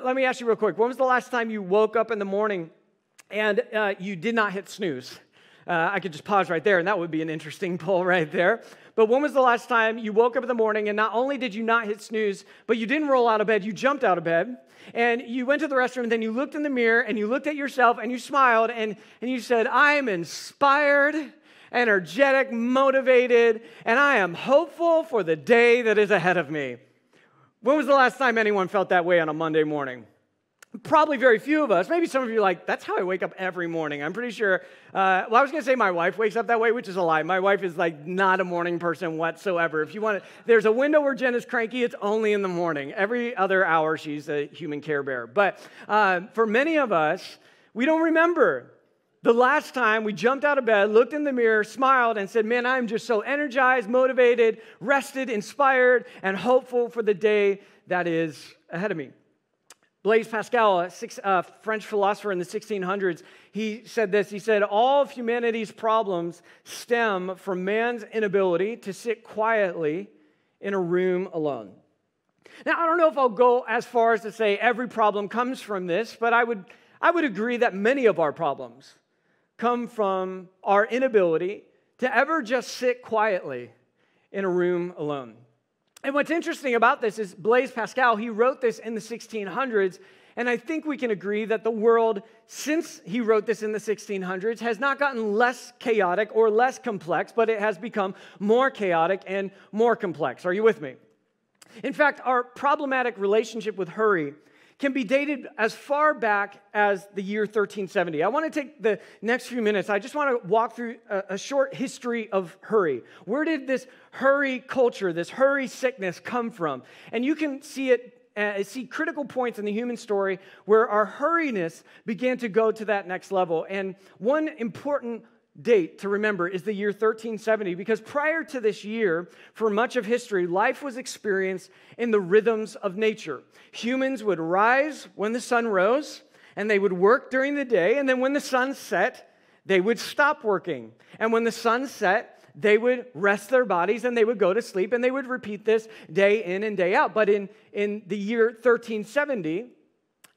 let me ask you real quick. When was the last time you woke up in the morning and you did not hit snooze? I could just pause right there, and that would be an interesting poll right there. But when was the last time you woke up in the morning and not only did you not hit snooze, but you didn't roll out of bed, you jumped out of bed, and you went to the restroom, and then you looked in the mirror, and you looked at yourself, and you smiled, and you said, I am inspired, energetic, motivated, and I am hopeful for the day that is ahead of me. When was the last time anyone felt that way on a Monday morning? Probably very few of us. Maybe some of you are like, that's how I wake up every morning. I'm pretty sure. I was going to say my wife wakes up that way, which is a lie. My wife is like not a morning person whatsoever. If you want to, there's a window where Jen is cranky. It's only in the morning. Every other hour, she's a human care bear. But for many of us, we don't remember the last time we jumped out of bed, looked in the mirror, smiled, and said, man, I'm just so energized, motivated, rested, inspired, and hopeful for the day that is ahead of me. Blaise Pascal, a French philosopher in the 1600s, he said this. He said, all of humanity's problems stem from man's inability to sit quietly in a room alone. Now, I don't know if I'll go as far as to say every problem comes from this, but I would agree that many of our problems come from our inability to ever just sit quietly in a room alone. And what's interesting about this is Blaise Pascal, he wrote this in the 1600s, and I think we can agree that the world, since he wrote this in the 1600s, has not gotten less chaotic or less complex, but it has become more chaotic and more complex. Are you with me? In fact, our problematic relationship with hurry can be dated as far back as the year 1370. I want to take the next few minutes. I just want to walk through a short history of hurry. Where did this hurry culture, this hurry sickness come from? And you can see critical points in the human story where our hurriness began to go to that next level. And one important date to remember is the year 1370, because prior to this year, for much of history, life was experienced in the rhythms of nature. Humans would rise when the sun rose, and they would work during the day, and then when the sun set, they would stop working. And when the sun set, they would rest their bodies, and they would go to sleep, and they would repeat this day in and day out. But in the year 1370,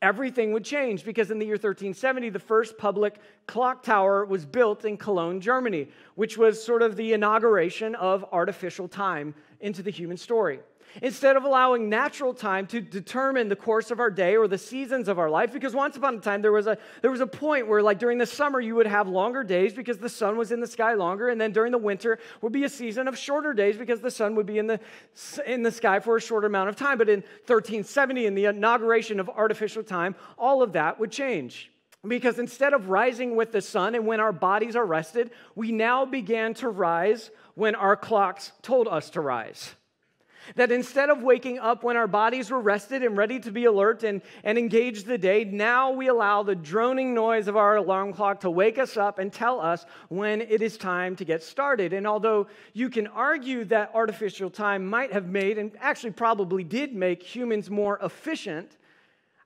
everything would change, because in the year 1370, the first public clock tower was built in Cologne, Germany, which was sort of the inauguration of artificial time into the human story. Instead of allowing natural time to determine the course of our day or the seasons of our life, because once upon a time there was a point where, like, during the summer you would have longer days because the sun was in the sky longer, and then during the winter would be a season of shorter days because the sun would be in the sky for a shorter amount of time. But in 1370, in the inauguration of artificial time, all of that would change. Because instead of rising with the sun and when our bodies are rested, we now began to rise when our clocks told us to rise. That instead of waking up when our bodies were rested and ready to be alert and engage the day, now we allow the droning noise of our alarm clock to wake us up and tell us when it is time to get started. And although you can argue that artificial time might have made, and actually probably did make, humans more efficient,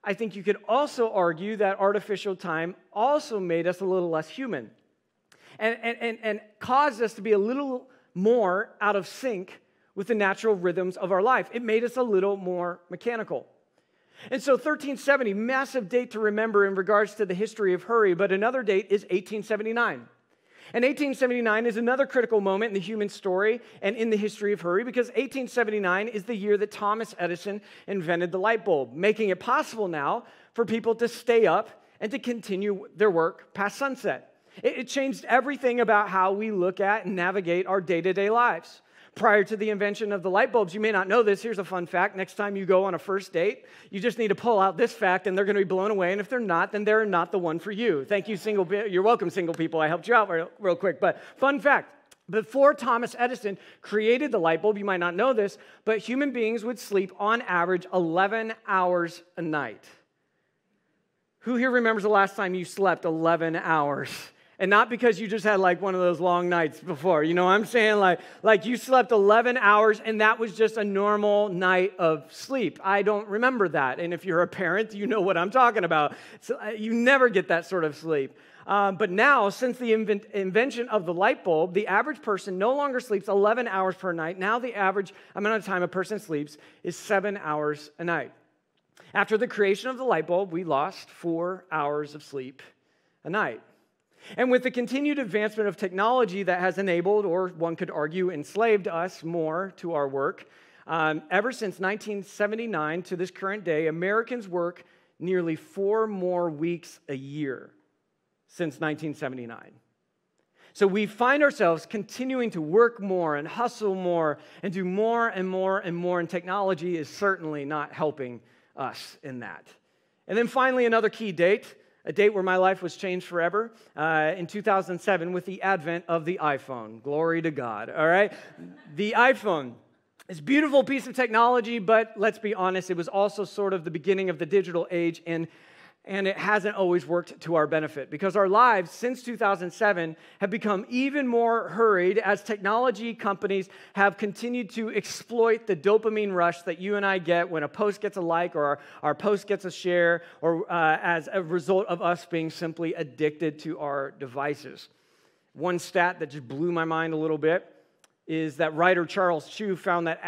I think you could also argue that artificial time also made us a little less human and caused us to be a little more out of sync with the natural rhythms of our life. It made us a little more mechanical. And so 1370, massive date to remember in regards to the history of hurry, but another date is 1879. And 1879 is another critical moment in the human story and in the history of hurry, because 1879 is the year that Thomas Edison invented the light bulb, making it possible now for people to stay up and to continue their work past sunset. It changed everything about how we look at and navigate our day-to-day lives. Prior to the invention of the light bulbs, you may not know this. Here's a fun fact. Next time you go on a first date, you just need to pull out this fact, and they're going to be blown away. And if they're not, then they're not the one for you. Thank you, single people. You're welcome, single people. I helped you out real quick. But fun fact, before Thomas Edison created the light bulb, you might not know this, but human beings would sleep on average 11 hours a night. Who here remembers the last time you slept 11 hours? And not because you just had like one of those long nights before. You know what I'm saying? Like you slept 11 hours and that was just a normal night of sleep. I don't remember that. And if you're a parent, you know what I'm talking about. So you never get that sort of sleep. But now, since the invention of the light bulb, the average person no longer sleeps 11 hours per night. Now the average amount of time a person sleeps is 7 hours a night. After the creation of the light bulb, we lost 4 hours of sleep a night. And with the continued advancement of technology that has enabled, or one could argue, enslaved us more to our work, ever since 1979 to this current day, Americans work nearly 4 more weeks a year since 1979. So we find ourselves continuing to work more and hustle more and do more and more and more, and technology is certainly not helping us in that. And then finally, another key date, a date where my life was changed forever, in 2007 with the advent of the iPhone. Glory to God, all right? The iPhone. It's a beautiful piece of technology, but let's be honest, it was also sort of the beginning of the digital age, and it hasn't always worked to our benefit, because our lives since 2007 have become even more hurried as technology companies have continued to exploit the dopamine rush that you and I get when a post gets a like or our post gets a share, or as a result of us being simply addicted to our devices. One stat that just blew my mind a little bit is that writer Charles Chu found that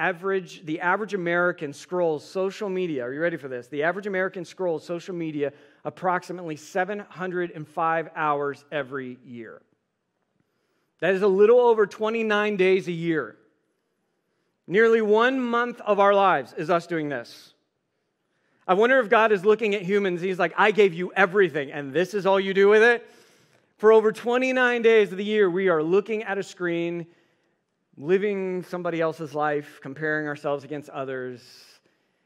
the average American scrolls social media. Are you ready for this? The average American scrolls social media approximately 705 hours every year. That is a little over 29 days a year. Nearly 1 month of our lives is us doing this. I wonder if God is looking at humans, he's like, I gave you everything, and this is all you do with it? For over 29 days of the year, we are looking at a screen, living somebody else's life, comparing ourselves against others.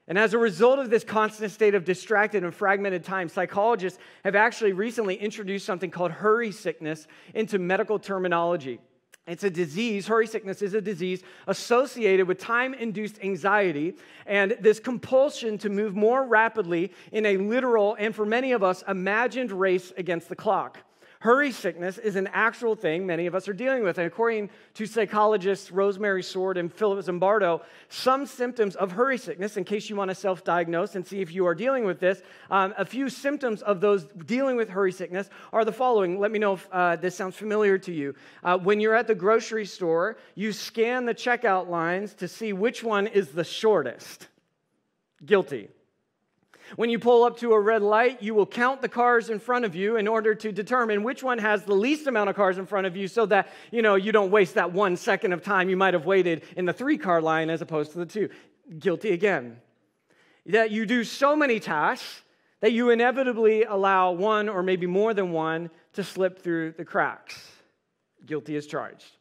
And as a result of this constant state of distracted and fragmented time, psychologists have actually recently introduced something called hurry sickness into medical terminology. It's a disease. Hurry sickness is a disease associated with time-induced anxiety and this compulsion to move more rapidly in a literal, and for many of us, imagined race against the clock. Hurry sickness is an actual thing many of us are dealing with. And according to psychologists Rosemary Sword and Philip Zimbardo, some symptoms of hurry sickness, in case you want to self-diagnose and see if you are dealing with this, a few symptoms of those dealing with hurry sickness are the following. Let me know if this sounds familiar to you. When you're at the grocery store, you scan the checkout lines to see which one is the shortest. Guilty. When you pull up to a red light, you will count the cars in front of you in order to determine which one has the least amount of cars in front of you, so that you don't waste that 1 second of time you might have waited in the 3-car line as opposed to the 2. Guilty again. That you do so many tasks that you inevitably allow one or maybe more than one to slip through the cracks. Guilty as charged.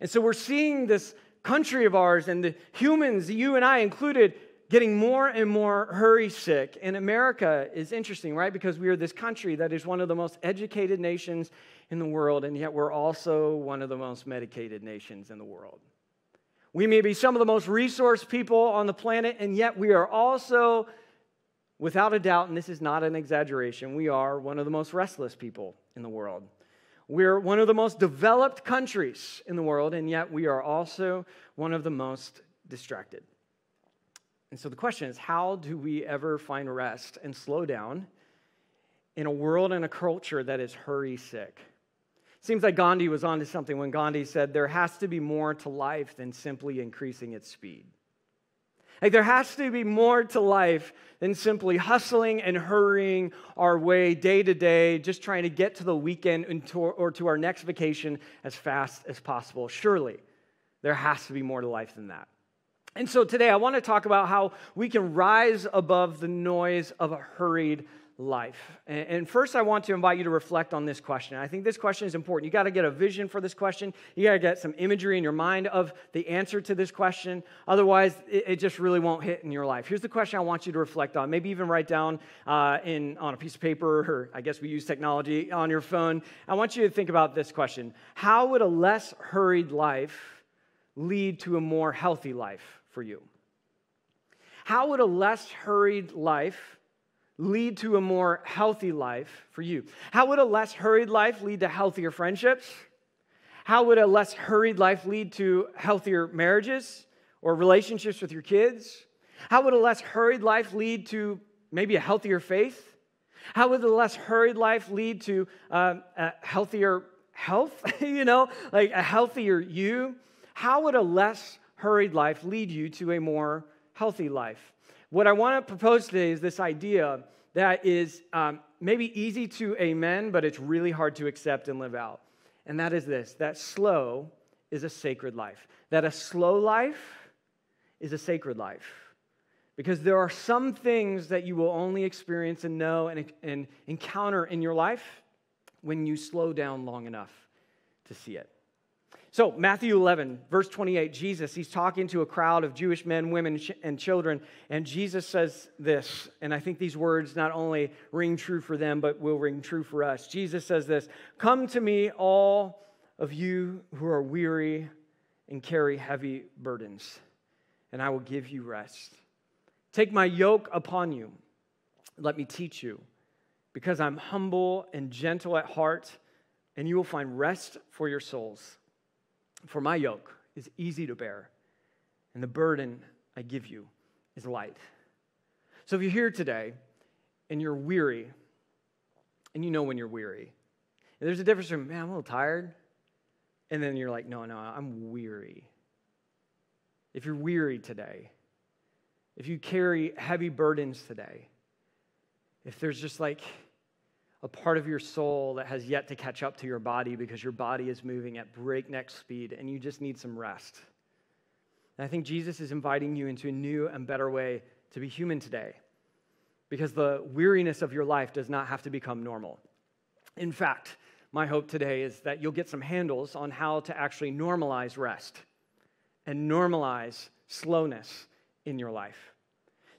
And so we're seeing this country of ours and the humans, you and I included, getting more and more hurry sick. And America is interesting, right? Because we are this country that is one of the most educated nations in the world, and yet we're also one of the most medicated nations in the world. We may be some of the most resourced people on the planet, and yet we are also, without a doubt, and this is not an exaggeration, we are one of the most restless people in the world. We're one of the most developed countries in the world, and yet we are also one of the most distracted. And so the question is, how do we ever find rest and slow down in a world and a culture that is hurry sick? Seems like Gandhi was onto something when Gandhi said there has to be more to life than simply increasing its speed. Like there has to be more to life than simply hustling and hurrying our way day to day, just trying to get to the weekend or to our next vacation as fast as possible. Surely there has to be more to life than that. And so today I want to talk about how we can rise above the noise of a hurried life. And first I want to invite you to reflect on this question. I think this question is important. You got to get a vision for this question. You got to get some imagery in your mind of the answer to this question. Otherwise, it just really won't hit in your life. Here's the question I want you to reflect on. Maybe even write down on a piece of paper, or I guess we use technology on your phone. I want you to think about this question. How would a less hurried life lead to a more healthy life for you? How would a less hurried life lead to a more healthy life for you? How would a less hurried life lead to healthier friendships? How would a less hurried life lead to healthier marriages or relationships with your kids? How would a less hurried life lead to maybe a healthier faith? How would a less hurried life lead to a healthier health? Like a healthier you? How would a less hurried life lead you to a more healthy life? What I want to propose today is this idea that is maybe easy to amen, but it's really hard to accept and live out. And that is this, that slow is a sacred life. That a slow life is a sacred life. Because there are some things that you will only experience and know and encounter in your life when you slow down long enough to see it. So, Matthew 11, verse 28, Jesus, he's talking to a crowd of Jewish men, women, and children, and Jesus says this, and I think these words not only ring true for them, but will ring true for us. Jesus says this, "Come to me, all of you who are weary and carry heavy burdens, and I will give you rest. Take my yoke upon you. Let me teach you, because I'm humble and gentle at heart, and you will find rest for your souls. For my yoke is easy to bear, and the burden I give you is light." So if you're here today and you're weary, and you know when you're weary, and there's a difference between, man, I'm a little tired, and then you're like, no, I'm weary. If you're weary today, if you carry heavy burdens today, if there's just like a part of your soul that has yet to catch up to your body because your body is moving at breakneck speed and you just need some rest. And I think Jesus is inviting you into a new and better way to be human today, because the weariness of your life does not have to become normal. In fact, my hope today is that you'll get some handles on how to actually normalize rest and normalize slowness in your life.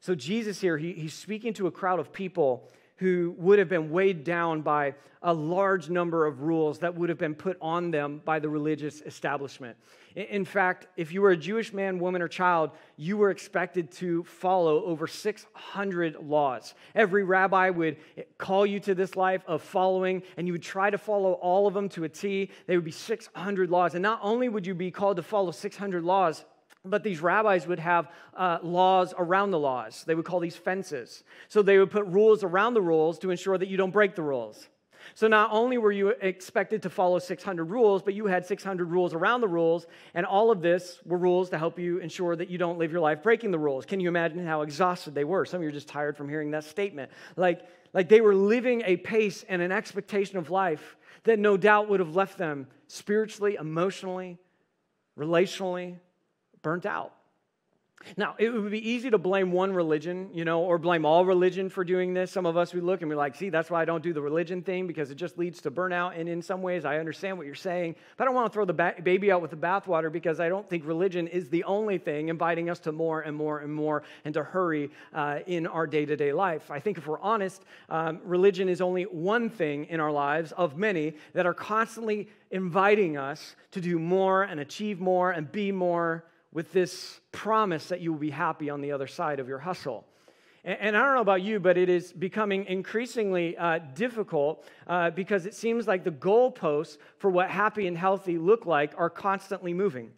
So Jesus here, he's speaking to a crowd of people who would have been weighed down by a large number of rules that would have been put on them by the religious establishment. In fact, if you were a Jewish man, woman, or child, you were expected to follow over 600 laws. Every rabbi would call you to this life of following, and you would try to follow all of them to a T. There would be 600 laws. And not only would you be called to follow 600 laws, but these rabbis would have laws around the laws. They would call these fences. So they would put rules around the rules to ensure that you don't break the rules. So not only were you expected to follow 600 rules, but you had 600 rules around the rules, and all of this were rules to help you ensure that you don't live your life breaking the rules. Can you imagine how exhausted they were? Some of you are just tired from hearing that statement. Like they were living a pace and an expectation of life that no doubt would have left them spiritually, emotionally, relationally, burnt out. Now, it would be easy to blame one religion, or blame all religion for doing this. Some of us, we look and we're like, see, that's why I don't do the religion thing, because it just leads to burnout. And in some ways, I understand what you're saying, but I don't want to throw the baby out with the bathwater, because I don't think religion is the only thing inviting us to more and more and more and to hurry in our day-to-day life. I think if we're honest, religion is only one thing in our lives of many that are constantly inviting us to do more and achieve more and be more, with this promise that you will be happy on the other side of your hustle. And I don't know about you, but it is becoming increasingly difficult because it seems like the goalposts for what happy and healthy look like are constantly moving,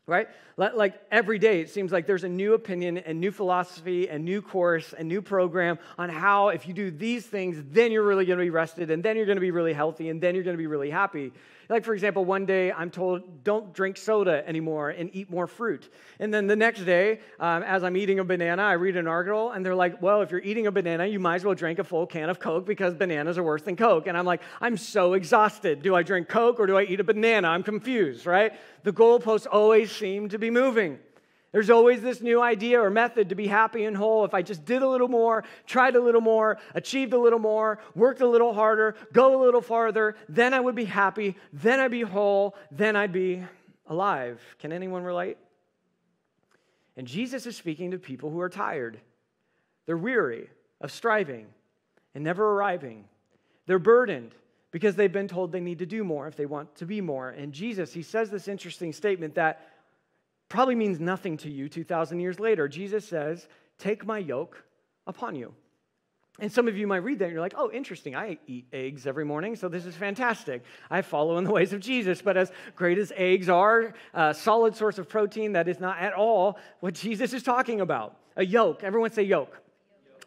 right? Like every day, it seems like there's a new opinion and new philosophy and new course and new program on how if you do these things, then you're really going to be rested, and then you're going to be really healthy, and then you're going to be really happy. Like, for example, one day I'm told, don't drink soda anymore and eat more fruit. And then the next day, as I'm eating a banana, I read an article, and they're like, well, if you're eating a banana, you might as well drink a full can of Coke because bananas are worse than Coke. And I'm like, I'm so exhausted. Do I drink Coke or do I eat a banana? I'm confused, right? The goalposts always seem to be moving. There's always this new idea or method to be happy and whole. If I just did a little more, tried a little more, achieved a little more, worked a little harder, go a little farther, then I would be happy, then I'd be whole, then I'd be alive. Can anyone relate? And Jesus is speaking to people who are tired. They're weary of striving and never arriving. They're burdened because they've been told they need to do more if they want to be more. And Jesus, he says this interesting statement that probably means nothing to you 2,000 years later. Jesus says, take my yoke upon you. And some of you might read that and you're like, oh, interesting. I eat eggs every morning, so this is fantastic. I follow in the ways of Jesus. But as great as eggs are, a solid source of protein, that is not at all what Jesus is talking about. A yoke. Everyone say yoke.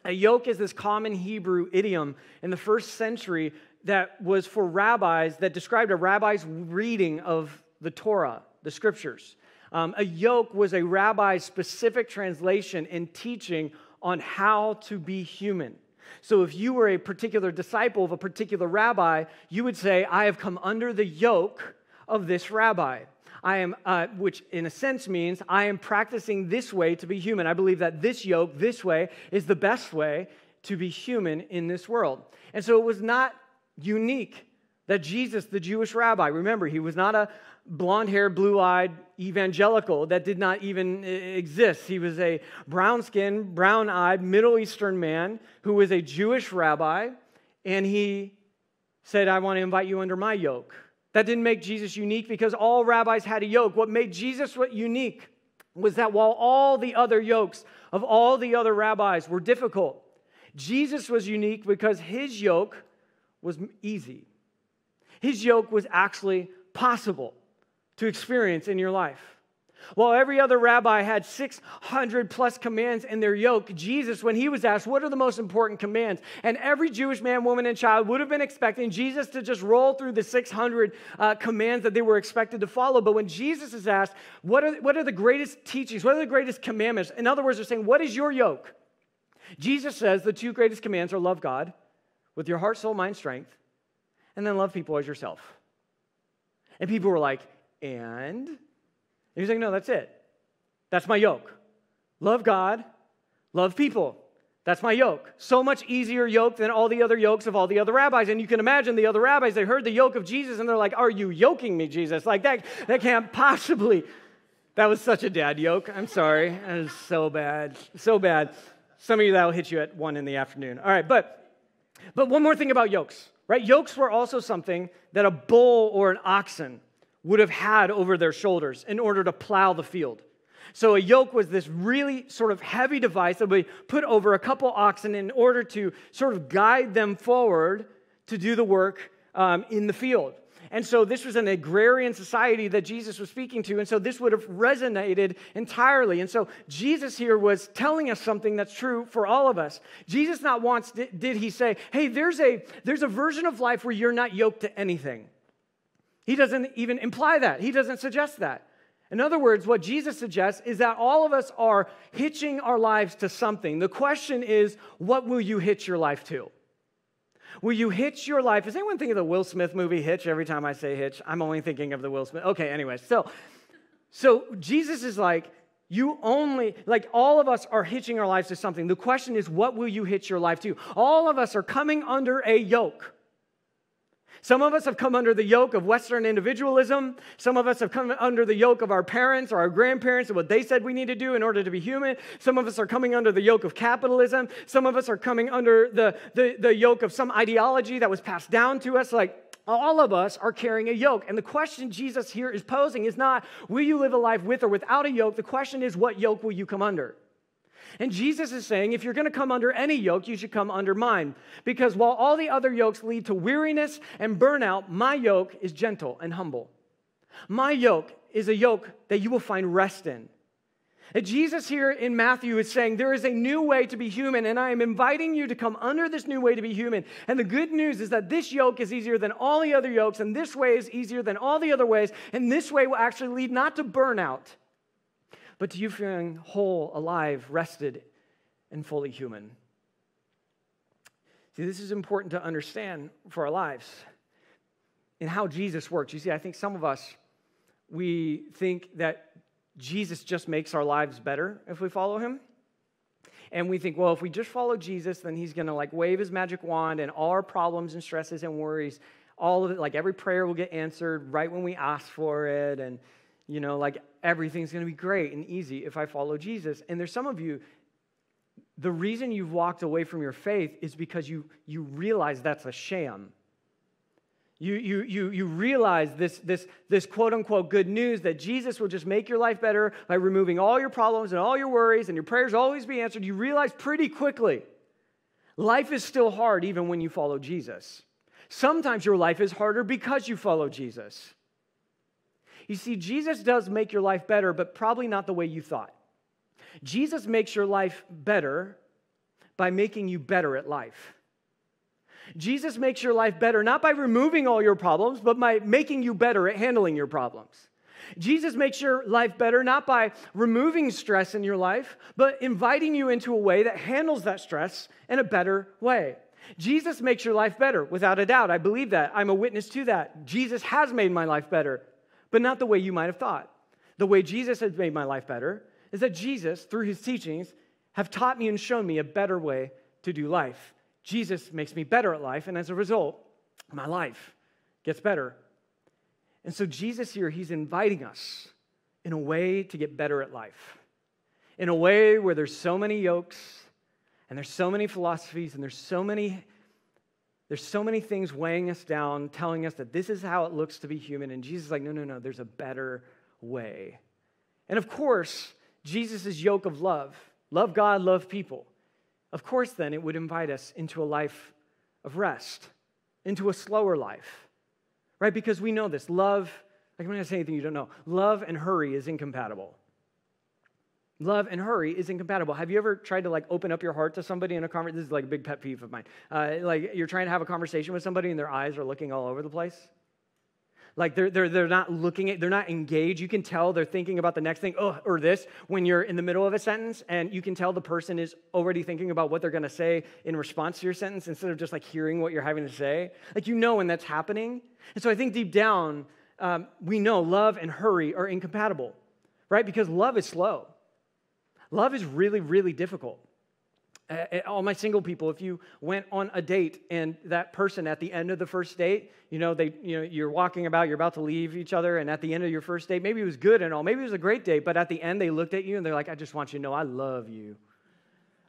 A yoke is this common Hebrew idiom in the first century that was for rabbis, that described a rabbi's reading of the Torah, the scriptures. A yoke was a rabbi's specific translation and teaching on how to be human. So if you were a particular disciple of a particular rabbi, you would say, I have come under the yoke of this rabbi. I am, which in a sense means I am practicing this way to be human. I believe that this yoke, this way, is the best way to be human in this world. And so it was not unique that Jesus, the Jewish rabbi, remember, he was not a blonde-haired, blue-eyed evangelical that did not even exist. He was a brown-skinned, brown-eyed, Middle Eastern man who was a Jewish rabbi, and he said, I want to invite you under my yoke. That didn't make Jesus unique because all rabbis had a yoke. What made Jesus unique was that while all the other yokes of all the other rabbis were difficult, Jesus was unique because his yoke was easy. His yoke was actually possible to experience in your life. While every other rabbi had 600 plus commands in their yoke, Jesus, when he was asked, what are the most important commands? And every Jewish man, woman, and child would have been expecting Jesus to just roll through the 600 commands that they were expected to follow. But when Jesus is asked, what are the greatest teachings? What are the greatest commandments? In other words, they're saying, what is your yoke? Jesus says the two greatest commands are love God with your heart, soul, mind, strength, and then love people as yourself. And people were like, and he's like, no, that's it. That's my yoke. Love God, love people. That's my yoke. So much easier yoke than all the other yokes of all the other rabbis. And you can imagine the other rabbis, they heard the yoke of Jesus and they're like, are you yoking me, Jesus? Like that can't possibly. That was such a dad yoke. I'm sorry. That is so bad. So bad. Some of you, that will hit you at 1 p.m. All right, but one more thing about yokes, right? Yokes were also something that a bull or an oxen would have had over their shoulders in order to plow the field. So a yoke was this really sort of heavy device that would be put over a couple oxen in order to sort of guide them forward to do the work in the field. And so this was an agrarian society that Jesus was speaking to, and so this would have resonated entirely. And so Jesus here was telling us something that's true for all of us. Jesus not once did he say, hey, there's a version of life where you're not yoked to anything. He doesn't even imply that. He doesn't suggest that. In other words, what Jesus suggests is that all of us are hitching our lives to something. The question is, what will you hitch your life to? Will you hitch your life? Is anyone thinking of the Will Smith movie Hitch? Every time I say Hitch, I'm only thinking of the Will Smith. Okay, anyway, so Jesus is like, all of us are hitching our lives to something. The question is, what will you hitch your life to? All of us are coming under a yoke. Some of us have come under the yoke of Western individualism. Some of us have come under the yoke of our parents or our grandparents and what they said we need to do in order to be human. Some of us are coming under the yoke of capitalism. Some of us are coming under the yoke of some ideology that was passed down to us. Like, all of us are carrying a yoke. And the question Jesus here is posing is not, will you live a life with or without a yoke? The question is, what yoke will you come under? And Jesus is saying, if you're going to come under any yoke, you should come under mine. Because while all the other yokes lead to weariness and burnout, my yoke is gentle and humble. My yoke is a yoke that you will find rest in. And Jesus here in Matthew is saying, there is a new way to be human, and I am inviting you to come under this new way to be human. And the good news is that this yoke is easier than all the other yokes, and this way is easier than all the other ways, and this way will actually lead not to burnout, but to you feeling whole, alive, rested, and fully human. See, this is important to understand for our lives and how Jesus works. You see, I think some of us, we think that Jesus just makes our lives better if we follow him. And we think, well, if we just follow Jesus, then he's going to wave his magic wand and all our problems and stresses and worries, all of it, every prayer will get answered right when we ask for it. And everything's going to be great and easy if I follow Jesus. And there's some of you, the reason you've walked away from your faith is because you realize that's a sham. You realize this quote-unquote good news that Jesus will just make your life better by removing all your problems and all your worries and your prayers always be answered. You realize pretty quickly life is still hard even when you follow Jesus. Sometimes your life is harder because you follow Jesus. You see, Jesus does make your life better, but probably not the way you thought. Jesus makes your life better by making you better at life. Jesus makes your life better not by removing all your problems, but by making you better at handling your problems. Jesus makes your life better not by removing stress in your life, but inviting you into a way that handles that stress in a better way. Jesus makes your life better, without a doubt. I believe that. I'm a witness to that. Jesus has made my life better, but not the way you might have thought. The way Jesus has made my life better is that Jesus, through his teachings, have taught me and shown me a better way to do life. Jesus makes me better at life, and as a result, my life gets better. And so Jesus here, he's inviting us in a way to get better at life. In a way where there's so many yokes, and there's so many philosophies, and there's so many things weighing us down, telling us that this is how it looks to be human. And Jesus is like, no, there's a better way. And of course, Jesus' yoke of love God, love people. Of course, then, it would invite us into a life of rest, into a slower life. Right? Because we know this. Love, I'm not going to say anything you don't know. Love and hurry is incompatible. Love and hurry is incompatible. Have you ever tried to open up your heart to somebody in a conversation? This is a big pet peeve of mine. You're trying to have a conversation with somebody and their eyes are looking all over the place. They're not looking they're not engaged. You can tell they're thinking about the next thing, or this, when you're in the middle of a sentence, and you can tell the person is already thinking about what they're going to say in response to your sentence instead of just hearing what you're having to say. When that's happening. And so I think deep down, we know love and hurry are incompatible, right? Because love is slow. Love is really, really difficult. All my single people, if you went on a date and that person at the end of the first date, you're walking about, you're about to leave each other, and at the end of your first date, maybe it was good and all, maybe it was a great date, but at the end they looked at you and they're like, I just want you to know I love you.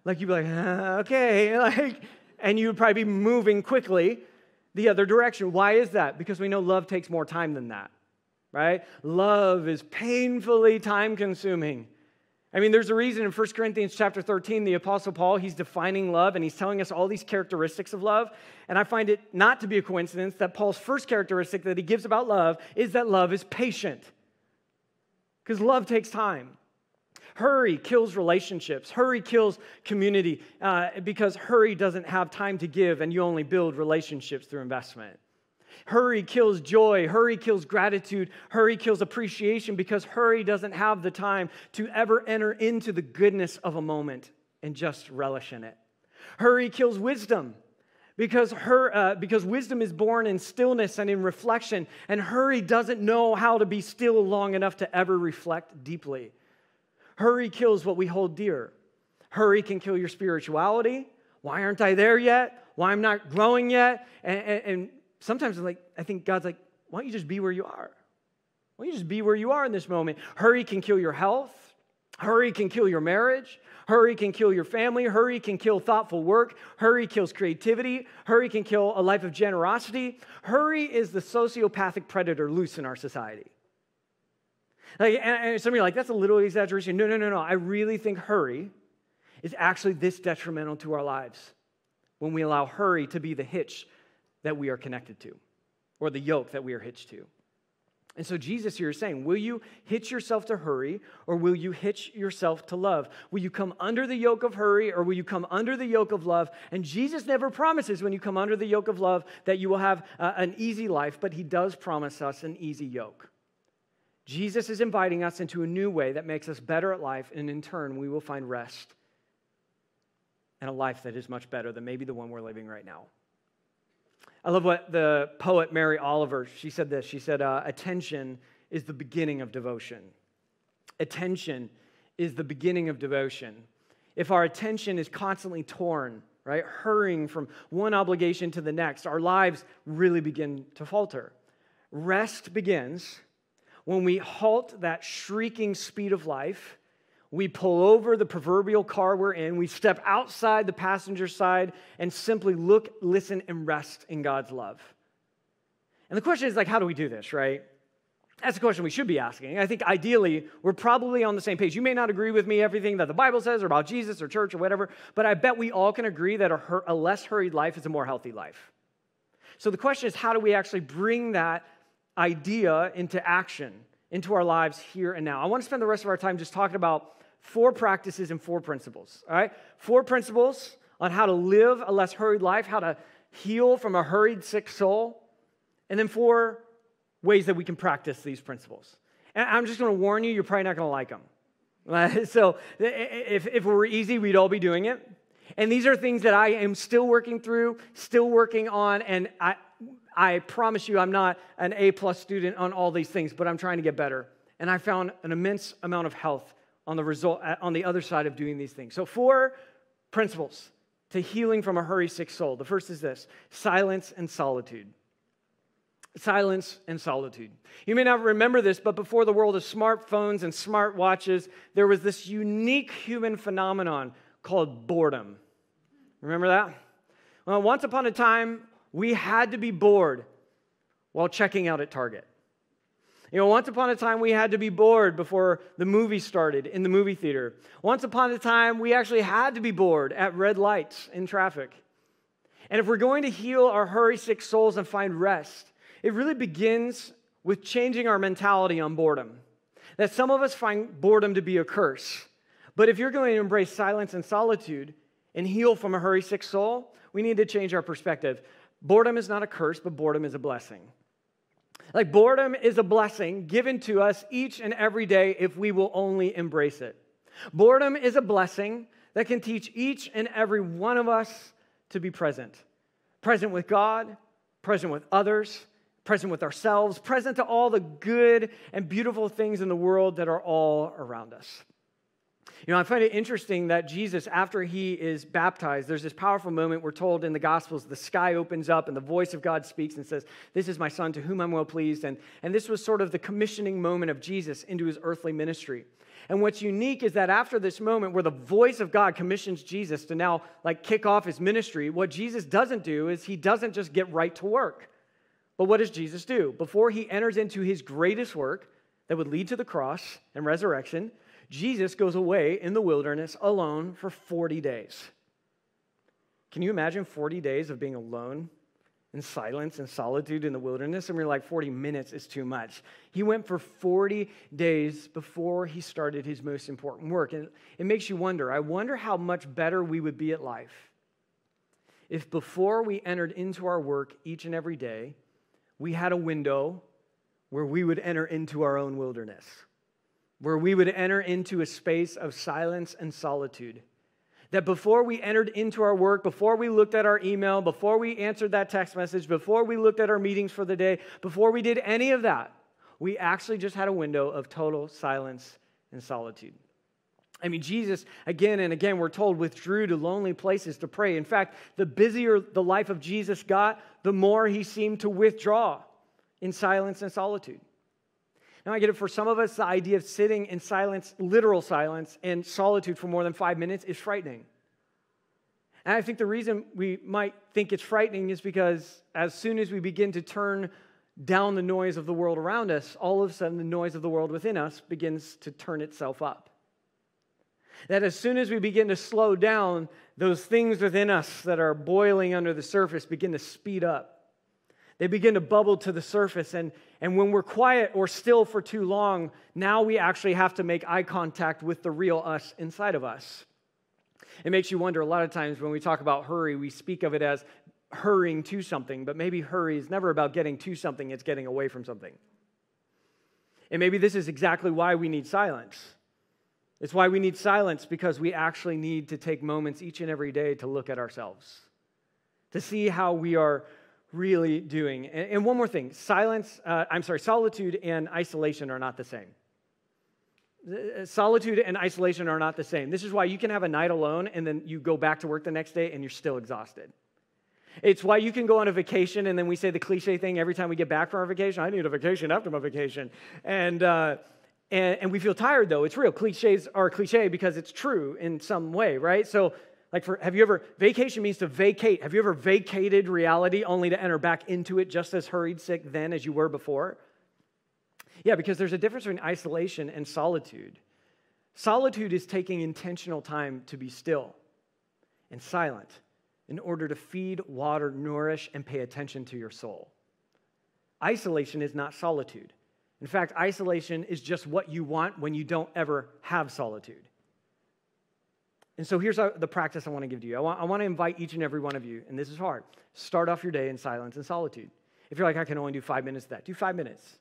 You'd be like, okay, and you would probably be moving quickly the other direction. Why is that? Because we know love takes more time than that, right? Love is painfully time-consuming. There's a reason in 1 Corinthians chapter 13, the Apostle Paul, he's defining love, and he's telling us all these characteristics of love. And I find it not to be a coincidence that Paul's first characteristic that he gives about love is that love is patient. Because love takes time. Hurry kills relationships. Hurry kills community because hurry doesn't have time to give, and you only build relationships through investment. Hurry kills joy. Hurry kills gratitude. Hurry kills appreciation because hurry doesn't have the time to ever enter into the goodness of a moment and just relish in it. Hurry kills wisdom because wisdom is born in stillness and in reflection, and hurry doesn't know how to be still long enough to ever reflect deeply. Hurry kills what we hold dear. Hurry can kill your spirituality. Why aren't I there yet? Why I'm not growing yet? And sometimes I think God's like, why don't you just be where you are? Why don't you just be where you are in this moment? Hurry can kill your health. Hurry can kill your marriage. Hurry can kill your family. Hurry can kill thoughtful work. Hurry kills creativity. Hurry can kill a life of generosity. Hurry is the sociopathic predator loose in our society. And some of you are like, that's a little exaggeration. No. I really think hurry is actually this detrimental to our lives when we allow hurry to be the hitch that we are connected to, or the yoke that we are hitched to. And so Jesus here is saying, will you hitch yourself to hurry, or will you hitch yourself to love? Will you come under the yoke of hurry, or will you come under the yoke of love? And Jesus never promises when you come under the yoke of love that you will have an easy life, but he does promise us an easy yoke. Jesus is inviting us into a new way that makes us better at life, and in turn, we will find rest and a life that is much better than maybe the one we're living right now. I love what the poet Mary Oliver, she said this. She said, attention is the beginning of devotion. Attention is the beginning of devotion. If our attention is constantly torn, right, hurrying from one obligation to the next, our lives really begin to falter. Rest begins when we halt that shrieking speed of life. We pull over the proverbial car we're in. We step outside the passenger side and simply look, listen, and rest in God's love. And the question is, how do we do this, right? That's the question we should be asking. I think ideally, we're probably on the same page. You may not agree with me, everything that the Bible says or about Jesus or church or whatever, but I bet we all can agree that a less hurried life is a more healthy life. So the question is, how do we actually bring that idea into action, into our lives here and now? I want to spend the rest of our time just talking about 4 practices and 4 principles, all right? 4 principles on how to live a less hurried life, how to heal from a hurried, sick soul, and then 4 ways that we can practice these principles. And I'm just going to warn you, you're probably not going to like them. So if it were easy, we'd all be doing it. And these are things that I am still working through, still working on, and I promise you I'm not an A-plus student on all these things, but I'm trying to get better. And I found an immense amount of health on the other side of doing these things. So 4 principles to healing from a hurry-sick soul. The first is this: silence and solitude. Silence and solitude. You may not remember this, but before the world of smartphones and smartwatches, there was this unique human phenomenon called boredom. Remember that? Well, once upon a time, we had to be bored while checking out at Target. Once upon a time, we had to be bored before the movie started in the movie theater. Once upon a time, we actually had to be bored at red lights in traffic. And if we're going to heal our hurry-sick souls and find rest, it really begins with changing our mentality on boredom. That some of us find boredom to be a curse. But if you're going to embrace silence and solitude and heal from a hurry-sick soul, we need to change our perspective. Boredom is not a curse, but boredom is a blessing. Like, boredom is a blessing given to us each and every day if we will only embrace it. Boredom is a blessing that can teach each and every one of us to be present. Present with God, present with others, present with ourselves, present to all the good and beautiful things in the world that are all around us. I find it interesting that Jesus, after he is baptized, there's this powerful moment we're told in the Gospels, the sky opens up and the voice of God speaks and says, "This is my son to whom I'm well pleased." And this was sort of the commissioning moment of Jesus into his earthly ministry. And what's unique is that after this moment where the voice of God commissions Jesus to now kick off his ministry, what Jesus doesn't do is he doesn't just get right to work. But what does Jesus do? Before he enters into his greatest work that would lead to the cross and resurrection, Jesus goes away in the wilderness alone for 40 days. Can you imagine 40 days of being alone in silence and solitude in the wilderness? And we're like, 40 minutes is too much. He went for 40 days before he started his most important work. And it makes you wonder. I wonder how much better we would be at life if before we entered into our work each and every day, we had a window where we would enter into our own wilderness, where we would enter into a space of silence and solitude. That before we entered into our work, before we looked at our email, before we answered that text message, before we looked at our meetings for the day, before we did any of that, we actually just had a window of total silence and solitude. Jesus, again and again, we're told, withdrew to lonely places to pray. In fact, the busier the life of Jesus got, the more he seemed to withdraw in silence and solitude. Now, I get it, for some of us, the idea of sitting in silence, literal silence, and solitude for more than 5 minutes is frightening. And I think the reason we might think it's frightening is because as soon as we begin to turn down the noise of the world around us, all of a sudden the noise of the world within us begins to turn itself up. That as soon as we begin to slow down, those things within us that are boiling under the surface begin to speed up. They begin to bubble to the surface, and when we're quiet or still for too long, now we actually have to make eye contact with the real us inside of us. It makes you wonder, a lot of times when we talk about hurry, we speak of it as hurrying to something, but maybe hurry is never about getting to something, it's getting away from something. And maybe this is exactly why we need silence. It's why we need silence, because we actually need to take moments each and every day to look at ourselves, to see how we are really doing. And one more thing, solitude and isolation are not the same. Solitude and isolation are not the same. This is why you can have a night alone and then you go back to work the next day and you're still exhausted. It's why you can go on a vacation and then we say the cliche thing every time we get back from our vacation, I need a vacation after my vacation. And we feel tired, though. It's real. Cliches are cliche because it's true in some way, right? So, vacation means to vacate. Have you ever vacated reality only to enter back into it just as hurried sick then as you were before? Yeah, because there's a difference between isolation and solitude. Solitude is taking intentional time to be still and silent in order to feed, water, nourish, and pay attention to your soul. Isolation is not solitude. In fact, isolation is just what you want when you don't ever have solitude. And so here's the practice I want to give to you. I want to invite each and every one of you, and this is hard, start off your day in silence and solitude. If you're like, I can only do 5 minutes of that, do 5 minutes.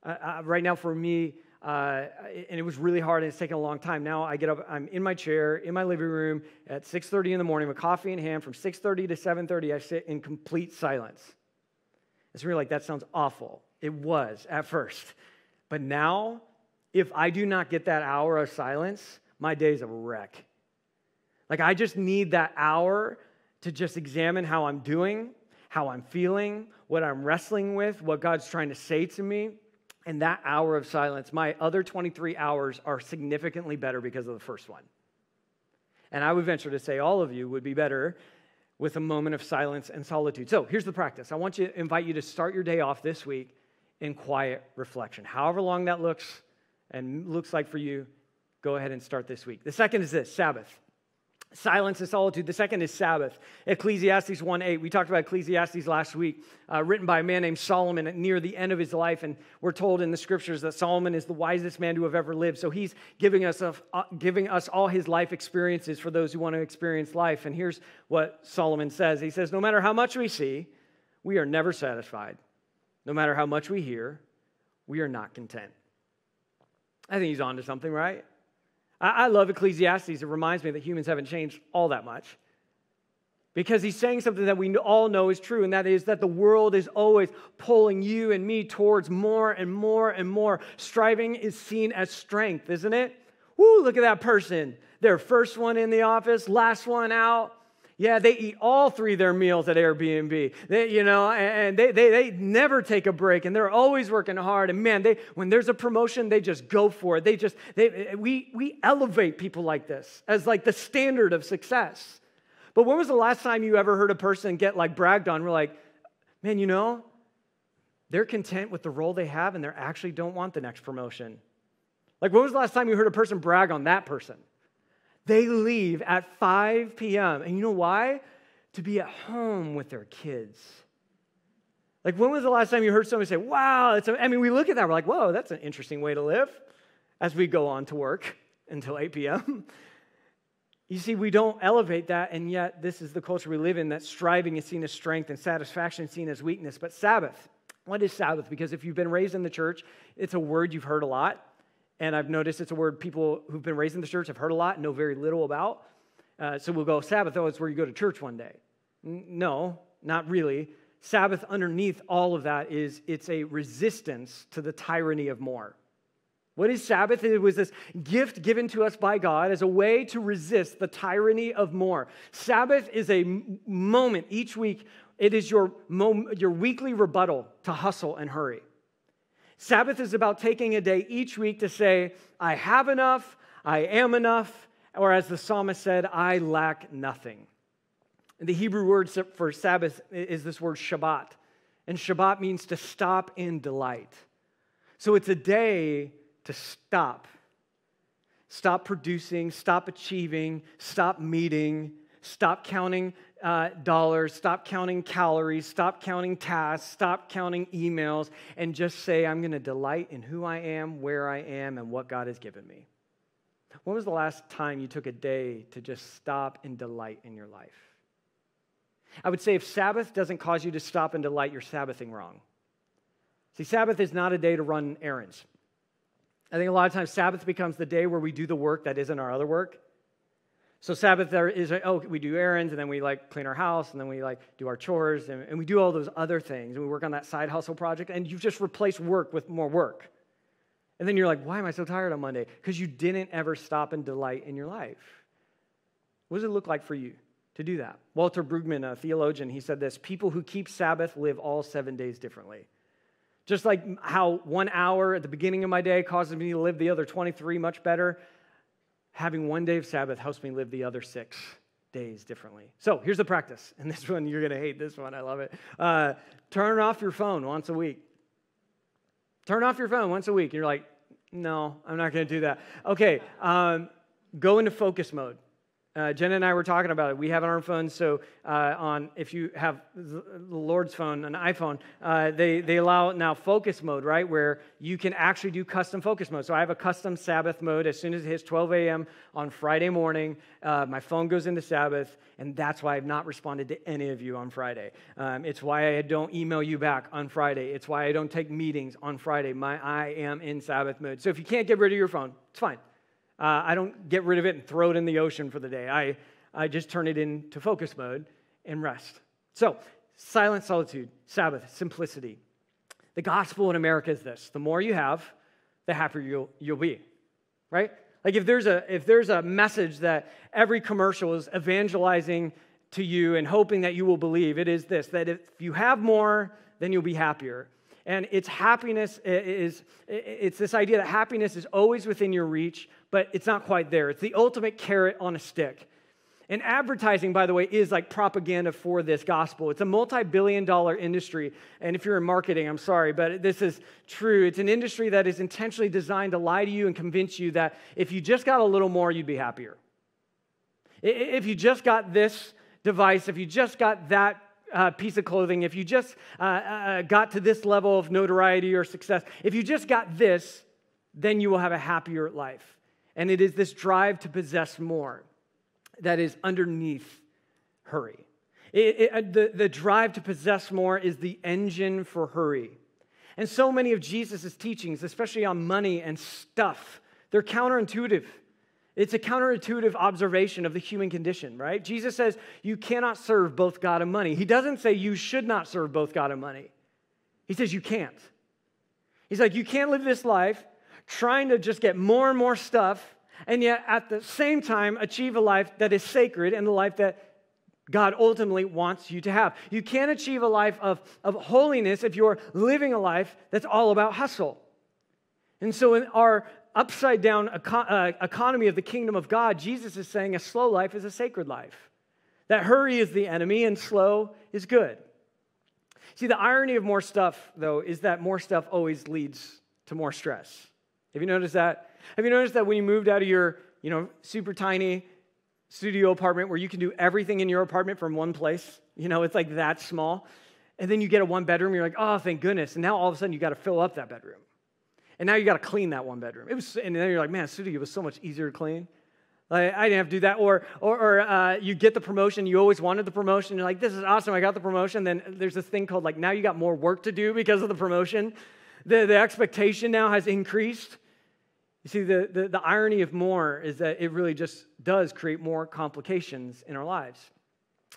Right now for me, and it was really hard and it's taken a long time. Now I get up, I'm in my chair, in my living room at 6:30 in the morning with coffee in hand. From 6:30 to 7:30, I sit in complete silence. It's really like, that sounds awful. It was at first. But now, if I do not get that hour of silence, my day's a wreck. Like, I just need that hour to just examine how I'm doing, how I'm feeling, what I'm wrestling with, what God's trying to say to me. And that hour of silence, my other 23 hours are significantly better because of the first one. And I would venture to say all of you would be better with a moment of silence and solitude. So here's the practice. I want to invite you to start your day off this week in quiet reflection. However long that looks like for you, go ahead and start this week. The second is this, Sabbath. Silence and solitude. The second is Sabbath. Ecclesiastes 1:8. We talked about Ecclesiastes last week, written by a man named Solomon near the end of his life. And we're told in the scriptures that Solomon is the wisest man to have ever lived. So he's giving us all his life experiences for those who want to experience life. And here's what Solomon says. He says, no matter how much we see, we are never satisfied. No matter how much we hear, we are not content. I think he's on to something, right? I love Ecclesiastes. It reminds me that humans haven't changed all that much. Because he's saying something that we all know is true, and that is that the world is always pulling you and me towards more and more and more. Striving is seen as strength, isn't it? Woo, look at that person. They're first one in the office, last one out. Yeah, they eat all three of their meals at Airbnb. They never take a break, and they're always working hard. And man, when there's a promotion, they just go for it. We elevate people like this as like the standard of success. But when was the last time you ever heard a person get like bragged on? We're like, man, they're content with the role they have, and they actually don't want the next promotion. Like, when was the last time you heard a person brag on that person? They leave at 5 p.m. And you know why? To be at home with their kids. Like, when was the last time you heard somebody say, wow, we look at that, we're like, whoa, that's an interesting way to live as we go on to work until 8 p.m. You see, we don't elevate that, and yet this is the culture we live in, that striving is seen as strength and satisfaction is seen as weakness. But Sabbath, what is Sabbath? Because if you've been raised in the church, it's a word you've heard a lot. And I've noticed it's a word people who've been raised in the church have heard a lot and know very little about. So we'll go, Sabbath, it's where you go to church one day. No, not really. Sabbath, underneath all of that, it's a resistance to the tyranny of more. What is Sabbath? It was this gift given to us by God as a way to resist the tyranny of more. Sabbath is a moment each week. It is your weekly rebuttal to hustle and hurry. Sabbath is about taking a day each week to say, I have enough, I am enough, or as the psalmist said, I lack nothing. And the Hebrew word for Sabbath is this word Shabbat. And Shabbat means to stop in delight. So it's a day to stop. Stop producing, stop achieving, stop meeting, stop counting dollars, stop counting calories, stop counting tasks, stop counting emails, and just say, I'm going to delight in who I am, where I am, and what God has given me. When was the last time you took a day to just stop and delight in your life? I would say if Sabbath doesn't cause you to stop and delight, you're Sabbathing wrong. See, Sabbath is not a day to run errands. I think a lot of times Sabbath becomes the day where we do the work that isn't our other work. So Sabbath there is, we do errands, and then we clean our house, and then we do our chores, and we do all those other things, and we work on that side hustle project, and you've just replaced work with more work. And then you're like, why am I so tired on Monday? Because you didn't ever stop and delight in your life. What does it look like for you to do that? Walter Brueggemann, a theologian, he said this: people who keep Sabbath live all 7 days differently. Just like how 1 hour at the beginning of my day causes me to live the other 23 much better, having 1 day of Sabbath helps me live the other 6 days differently. So here's the practice. And this one, you're going to hate this one. I love it. Turn off your phone once a week. Turn off your phone once a week. You're like, no, I'm not going to do that. Okay, go into focus mode. Jenna and I were talking about it. We have it on our phones, so if you have the Lord's phone, an iPhone, they allow now focus mode, right, where you can actually do custom focus mode. So I have a custom Sabbath mode. As soon as it hits 12 a.m. on Friday morning, my phone goes into Sabbath, and that's why I've not responded to any of you on Friday. It's why I don't email you back on Friday. It's why I don't take meetings on Friday. I am in Sabbath mode. So if you can't get rid of your phone, it's fine. I don't get rid of it and throw it in the ocean for the day. I just turn it into focus mode and rest. So, silent solitude, Sabbath, simplicity. The gospel in America is this: the more you have, the happier you'll be, right? Like if there's a message that every commercial is evangelizing to you and hoping that you will believe, it is this: that if you have more, then you'll be happier. And it's this idea that happiness is always within your reach, but it's not quite there. It's the ultimate carrot on a stick. And advertising, by the way, is like propaganda for this gospel. It's a multi-billion-dollar industry. And if you're in marketing, I'm sorry, but this is true. It's an industry that is intentionally designed to lie to you and convince you that if you just got a little more, you'd be happier. If you just got this device, if you just got that piece of clothing, if you just got to this level of notoriety or success, if you just got this, then you will have a happier life. And it is this drive to possess more that is underneath hurry. The drive to possess more is the engine for hurry. And so many of Jesus' teachings, especially on money and stuff, they're counterintuitive. It's a counterintuitive observation of the human condition, right? Jesus says you cannot serve both God and money. He doesn't say you should not serve both God and money. He says you can't. He's like, you can't live this life trying to just get more and more stuff and yet at the same time achieve a life that is sacred and the life that God ultimately wants you to have. You can't achieve a life of holiness if you're living a life that's all about hustle. And so in our upside down economy of the kingdom of God, Jesus is saying a slow life is a sacred life. That hurry is the enemy and slow is good. See, the irony of more stuff, though, is that more stuff always leads to more stress. Have you noticed that? Have you noticed that when you moved out of your, super tiny studio apartment where you can do everything in your apartment from one place, it's like that small, and then you get a one bedroom, you're like, oh, thank goodness, and now all of a sudden you got to fill up that bedroom. And now you got to clean that one bedroom. And then you're like, man, studio was so much easier to clean. Like, I didn't have to do that. Or you get the promotion. You always wanted the promotion. You're like, this is awesome. I got the promotion. Then there's this thing called now you got more work to do because of the promotion. The expectation now has increased. You see, the irony of more is that it really just does create more complications in our lives.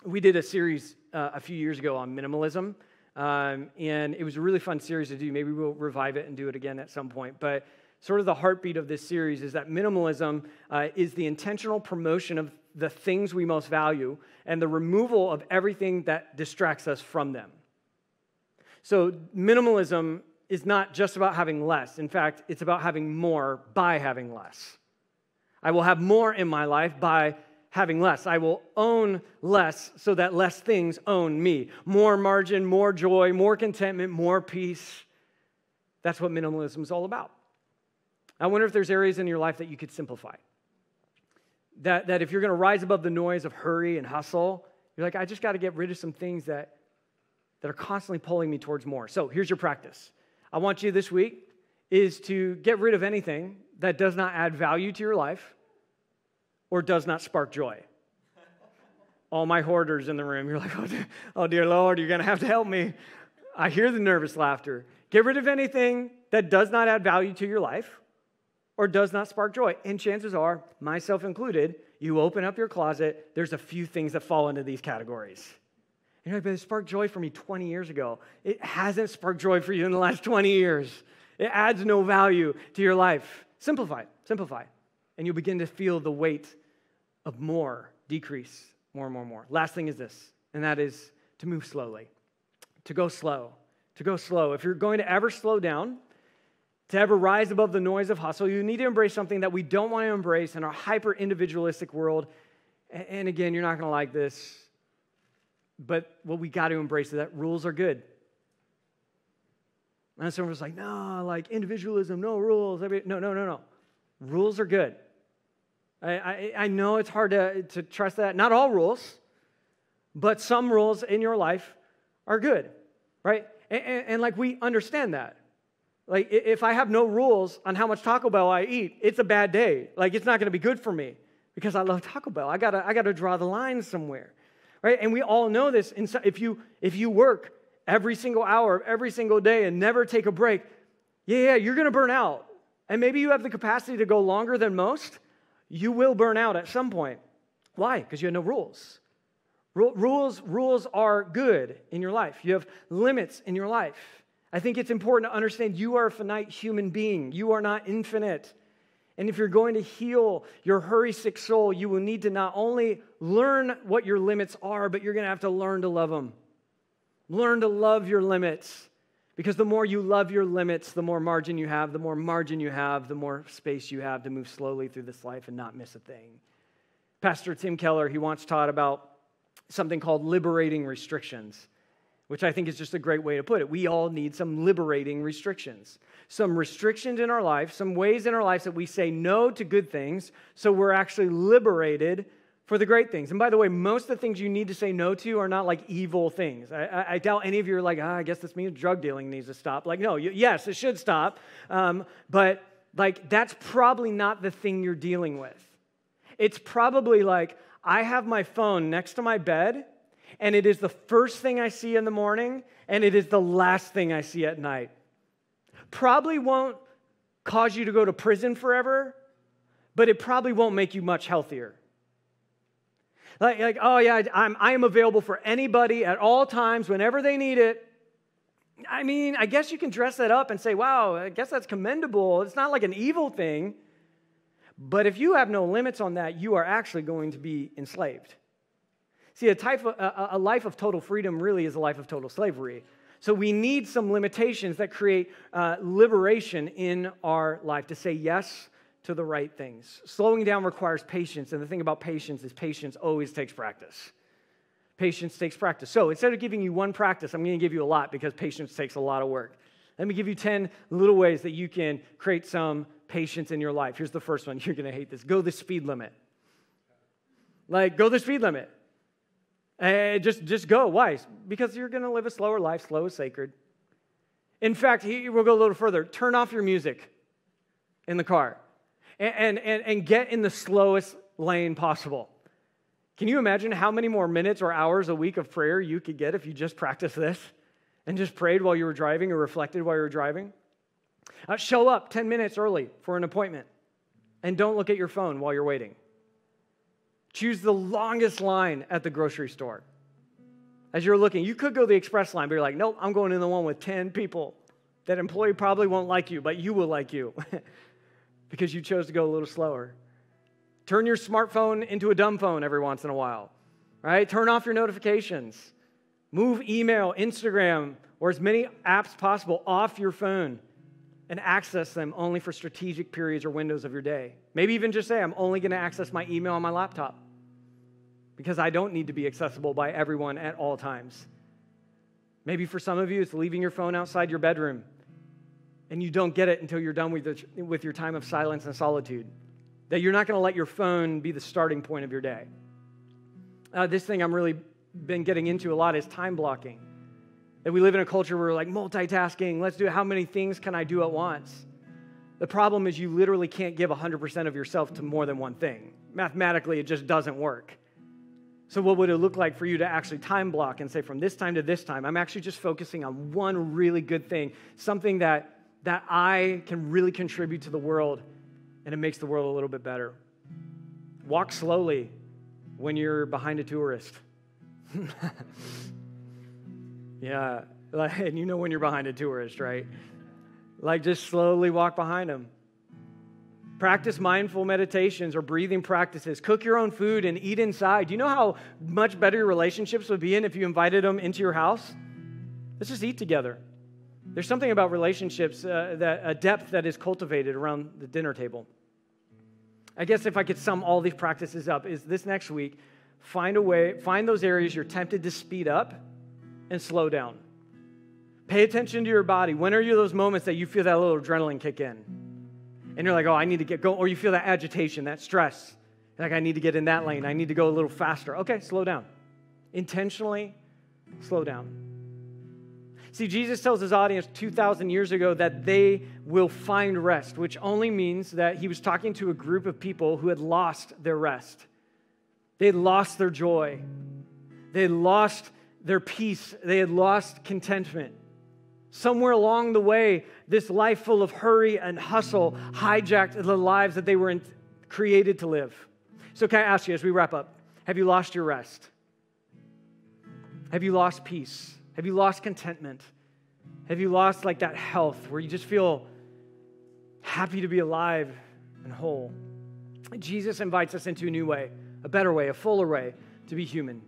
We did a series a few years ago on minimalism. And it was a really fun series to do. Maybe we'll revive it and do it again at some point. But sort of the heartbeat of this series is that minimalism is the intentional promotion of the things we most value and the removal of everything that distracts us from them. So minimalism is not just about having less. In fact, it's about having more by having less. I will have more in my life by having less. I will own less so that less things own me. More margin, more joy, more contentment, more peace. That's what minimalism is all about. I wonder if there's areas in your life that you could simplify. That if you're going to rise above the noise of hurry and hustle, you're like, I just got to get rid of some things that are constantly pulling me towards more. So here's your practice. I want you this week is to get rid of anything that does not add value to your life or does not spark joy. All my hoarders in the room, you're like, oh dear Lord, you're going to have to help me. I hear the nervous laughter. Get rid of anything that does not add value to your life or does not spark joy. And chances are, myself included, you open up your closet, there's a few things that fall into these categories. You're like, but it sparked joy for me 20 years ago. It hasn't sparked joy for you in the last 20 years. It adds no value to your life. Simplify. And you'll begin to feel the weight of more decrease, more. Last thing is this, and that is to move slowly, to go slow. If you're going to ever slow down, to ever rise above the noise of hustle, you need to embrace something that we don't want to embrace in our hyper-individualistic world. And again, you're not going to like this, but what we got to embrace is that rules are good. And someone was like, no, like individualism, no rules. No. Rules are good. I know it's hard to trust that. Not all rules, but some rules in your life are good, right? And like we understand that. Like if I have no rules on how much Taco Bell I eat, it's a bad day. Like it's not going to be good for me because I love Taco Bell. I gotta draw the line somewhere, right? And we all know this. And so if you work every single hour of every single day and never take a break, yeah, you're going to burn out. And maybe you have the capacity to go longer than most. You will burn out at some point. Why? Because you have no rules. Rules are good in your life. You have limits in your life. I think it's important to understand you are a finite human being. You are not infinite. And if you're going to heal your hurry-sick soul, you will need to not only learn what your limits are, but you're going to have to learn to love them. Learn to love your limits. Because the more you love your limits, the more margin you have. The more margin you have, the more space you have to move slowly through this life and not miss a thing. Pastor Tim Keller, he once taught about something called liberating restrictions, which I think is just a great way to put it. We all need some liberating restrictions. Some restrictions in our life, some ways in our lives that we say no to good things, so we're actually liberated for the great things. And by the way, most of the things you need to say no to are not like evil things. I doubt any of you are like, I guess this means drug dealing needs to stop. Like, no, yes, it should stop. But like, that's probably not the thing you're dealing with. It's probably like, I have my phone next to my bed, and it is the first thing I see in the morning, and it is the last thing I see at night. Probably won't cause you to go to prison forever, but it probably won't make you much healthier. Like, oh yeah, I am available for anybody at all times, whenever they need it. I mean, I guess you can dress that up and say, wow, I guess that's commendable. It's not like an evil thing. But if you have no limits on that, you are actually going to be enslaved. See, a life of total freedom really is a life of total slavery. So we need some limitations that create liberation in our life to say yes to the right things. Slowing down requires patience, and the thing about patience is patience always takes practice. Patience takes practice. So instead of giving you one practice, I'm going to give you a lot because patience takes a lot of work. Let me give you 10 little ways that you can create some patience in your life. Here's the first one. You're going to hate this. Go the speed limit. Like, go the speed limit. Just go. Why? Because you're going to live a slower life. Slow is sacred. In fact, we'll go a little further. Turn off your music in the car and get in the slowest lane possible. Can you imagine how many more minutes or hours a week of prayer you could get if you just practiced this and just prayed while you were driving or reflected while you were driving? Show up 10 minutes early for an appointment and don't look at your phone while you're waiting. Choose the longest line at the grocery store. As you're looking, you could go the express line, but you're like, nope, I'm going in the one with 10 people. That employee probably won't like you, but you will like you because you chose to go a little slower. Turn your smartphone into a dumb phone every once in a while, right? Turn off your notifications. Move email, Instagram, or as many apps possible off your phone and access them only for strategic periods or windows of your day. Maybe even just say, I'm only going to access my email on my laptop because I don't need to be accessible by everyone at all times. Maybe for some of you, it's leaving your phone outside your bedroom and you don't get it until you're done with your time of silence and solitude. That you're not going to let your phone be the starting point of your day. This thing I'm really been getting into a lot is time blocking. That we live in a culture where we're like multitasking. Let's do how many things can I do at once? The problem is you literally can't give 100% of yourself to more than one thing. Mathematically, it just doesn't work. So what would it look like for you to actually time block and say from this time to this time, I'm actually just focusing on one really good thing, something that I can really contribute to the world and it makes the world a little bit better. Walk slowly when you're behind a tourist. Yeah, and you know when you're behind a tourist, right? Like just slowly walk behind them. Practice mindful meditations or breathing practices. Cook your own food and eat inside. Do you know how much better your relationships would be if you invited them into your house? Let's just eat together. There's something about relationships, a depth that is cultivated around the dinner table. I guess if I could sum all these practices up, is this next week, find those areas you're tempted to speed up and slow down. Pay attention to your body. When are those moments that you feel that little adrenaline kick in? And you're like, oh, I need to get going. Or you feel that agitation, that stress. Like, I need to get in that lane. I need to go a little faster. Okay, slow down. Intentionally slow down. See, Jesus tells his audience 2,000 years ago that they will find rest, which only means that he was talking to a group of people who had lost their rest. They had lost their joy. They had lost their peace. They had lost contentment. Somewhere along the way, this life full of hurry and hustle hijacked the lives that they were created to live. So can I ask you as we wrap up, have you lost your rest? Have you lost peace? Have you lost contentment? Have you lost like that health where you just feel happy to be alive and whole? Jesus invites us into a new way, a better way, a fuller way to be human.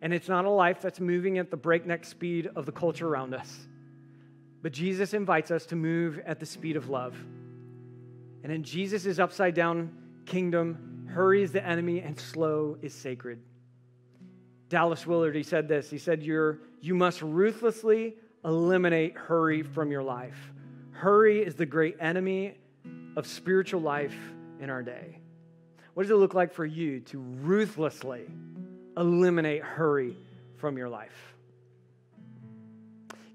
And it's not a life that's moving at the breakneck speed of the culture around us. But Jesus invites us to move at the speed of love. And in Jesus' upside down kingdom, hurry is the enemy and slow is sacred. Dallas Willard, he said this. He said, you must ruthlessly eliminate hurry from your life. Hurry is the great enemy of spiritual life in our day. What does it look like for you to ruthlessly eliminate hurry from your life?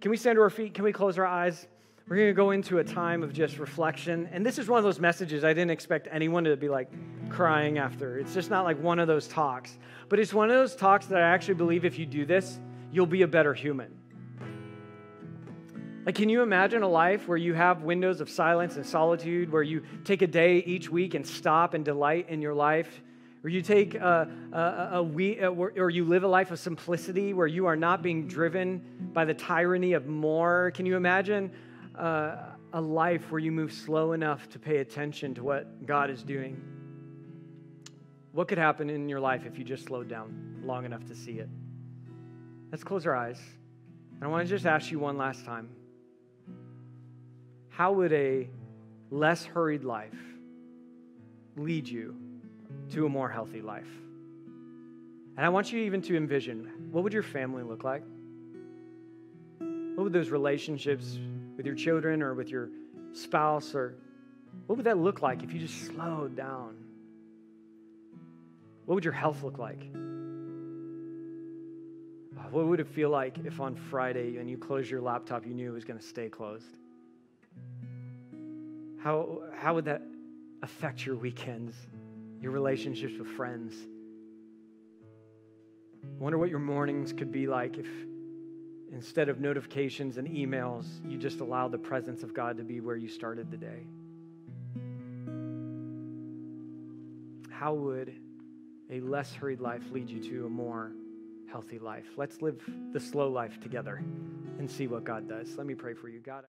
Can we stand to our feet? Can we close our eyes? We're going to go into a time of just reflection. And this is one of those messages I didn't expect anyone to be like crying after. It's just not like one of those talks. But it's one of those talks that I actually believe if you do this, you'll be a better human. Like, can you imagine a life where you have windows of silence and solitude, where you take a day each week and stop and delight in your life? Where you take a week, or you live a life of simplicity, where you are not being driven by the tyranny of more? Can you imagine a life where you move slow enough to pay attention to what God is doing? What could happen in your life if you just slowed down long enough to see it? Let's close our eyes. And I want to just ask you one last time. How would a less hurried life lead you to a more healthy life? And I want you even to envision, what would your family look like? What would those relationships with your children or with your spouse, or what would that look like if you just slowed down? What would your health look like? What would it feel like if on Friday when you closed your laptop, you knew it was going to stay closed? How would that affect your weekends, your relationships with friends? I wonder what your mornings could be like if instead of notifications and emails, you just allow the presence of God to be where you started the day. How would a less hurried life lead you to a more healthy life? Let's live the slow life together and see what God does. Let me pray for you. God.